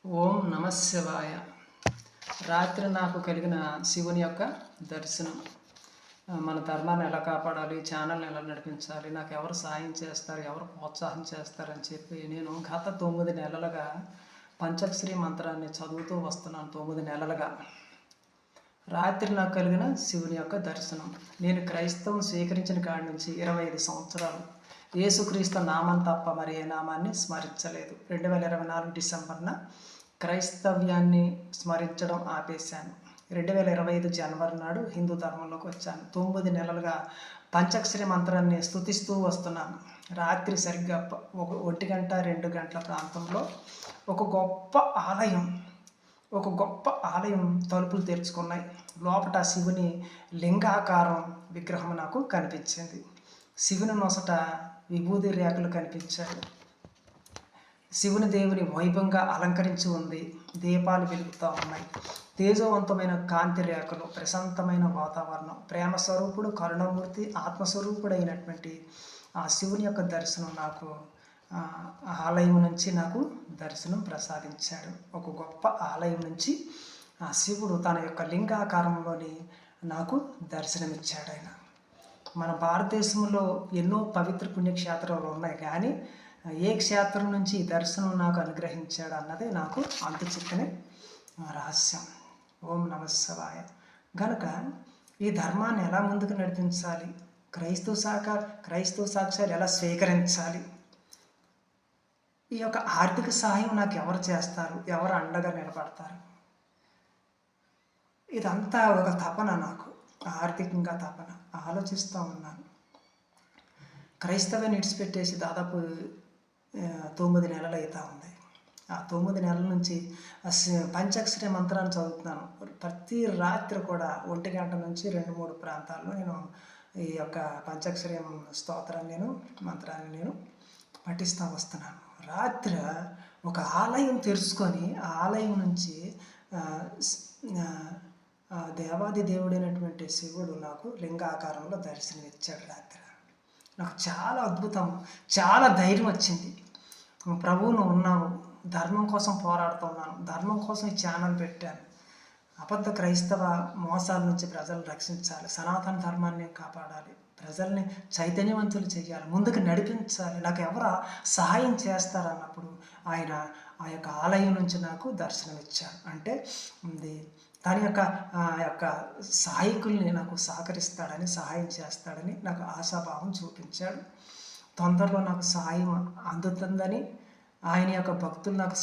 ఓం నమ శివాయ. రాత్రి నాకు కలిగిన శివుని యొక్క దర్శనం. మన ధర్మాన్ని ఎలా కాపాడాలి, ఛానల్ని ఎలా నడిపించాలి, నాకు ఎవరు సాయం చేస్తారు, ఎవరు ప్రోత్సాహం చేస్తారని చెప్పి నేను గత 9 నెలలుగా పంచాక్షరి మంత్రాన్ని చదువుతూ వస్తున్నాను. 9 నెలలుగా రాత్రి నాకు కలిగిన శివుని యొక్క దర్శనం. నేను క్రైస్తవం స్వీకరించిన కాడి నుంచి 25 సంవత్సరాలు యేసుక్రీస్తు నామం తప్ప మరి ఏ నామాన్ని స్మరించలేదు. 2024 డిసెంబర్న క్రైస్తవ్యాన్ని స్మరించడం ఆపేశాను. 2025 జనవరి నాడు హిందూ ధర్మంలోకి వచ్చాను. 9 నెలలుగా పంచాక్షరి మంత్రాన్ని స్తుతిస్తూ వస్తున్నాను. రాత్రి సరిగ్గా 1 గంట 2 గంటల ప్రాంతంలో ఒక గొప్ప ఆలయం తలుపులు తెరుచుకున్నాయి. లోపట శివుని లింగాకారం విగ్రహం నాకు కనిపించింది. శివుని నొసట విభూది రేఖలు కనిపించాయి. శివుని దేవుని వైభవంగా అలంకరించి ఉంది. దీపాలు వెలుగుతూ ఉన్నాయి. తేజవంతమైన కాంతి రేఖలు, ప్రశాంతమైన వాతావరణం, ప్రేమ స్వరూపుడు, కరుణమూర్తి, ఆత్మస్వరూపుడు అయినటువంటి ఆ శివుని యొక్క దర్శనం నాకు ఆలయం నుంచి నాకు దర్శనం ప్రసాదించాడు. ఒక గొప్ప ఆలయం నుంచి ఆ శివుడు తన యొక్క లింగాకారంలోని నాకు దర్శనమిచ్చాడు. ఆయన మన భారతదేశంలో ఎన్నో పవిత్ర పుణ్యక్షేత్రాలు ఉన్నాయి, కానీ ఏ క్షేత్రం నుంచి ఈ దర్శనం నాకు అనుగ్రహించాడు అన్నదే నాకు అంతు చిక్కని రహస్యం. ఓం నమ శివాయ. గనుక ఈ ధర్మాన్ని ఎలా ముందుకు నడిపించాలి, క్రైస్తవ సాక్ష్యాలు ఎలా స్వీకరించాలి, ఈ యొక్క ఆర్థిక సహాయం నాకు ఎవరు చేస్తారు, ఎవరు అండగా నిలబడతారు, ఇదంతా ఒక తపన, నాకు ఆర్థికంగా తపన. ఆలోచిస్తూ ఉన్నాను. క్రైస్తవాన్ని విడిచిపెట్టేసి దాదాపు 9 నెలలు అవుతూ ఉంది. ఆ 9 నెలల నుంచి పంచాక్షరి మంత్రాన్ని చదువుతున్నాను. ప్రతి రాత్రి కూడా 1 గంట నుంచి 2-3 ప్రాంతాల్లో నేను ఈ యొక్క పంచాక్షరి స్తోత్రాన్ని మంత్రాన్ని నేను పఠిస్తూ వస్తున్నాను. రాత్రి ఒక ఆలయం తెరుచుకొని ఆ ఆలయం నుంచి దేవాది దేవుడైనటువంటి శివుడు నాకు లింగాకారంలో దర్శనమిచ్చాడు. రాత్రి నాకు చాలా అద్భుతం, చాలా ధైర్యం వచ్చింది. ప్రభువు నువ్వు ఉన్నావు, ధర్మం కోసం పోరాడుతున్నాను, ధర్మం కోసం ఈ ఛానల్ పెట్టాను. అబద్ధ క్రైస్తవ మోసాల నుంచి ప్రజలను రక్షించాలి, సనాతన ధర్మాన్ని కాపాడాలి, ప్రజల్ని చైతన్యవంతులు చేయాలి, ముందుకు నడిపించాలి, నాకు ఎవరు సహాయం చేస్తారన్నప్పుడు ఆయన ఆ యొక్క ఆలయం నుంచి నాకు దర్శనం ఇచ్చాడు. అంటే తన యొక్క సహాయకుల్ని నాకు సహకరిస్తాడని, సహాయం చేస్తాడని నాకు ఆశాభావం చూపించాడు. తొందరలో నాకు సహాయం అందుతుందని, ఆయన యొక్క భక్తులు నాకు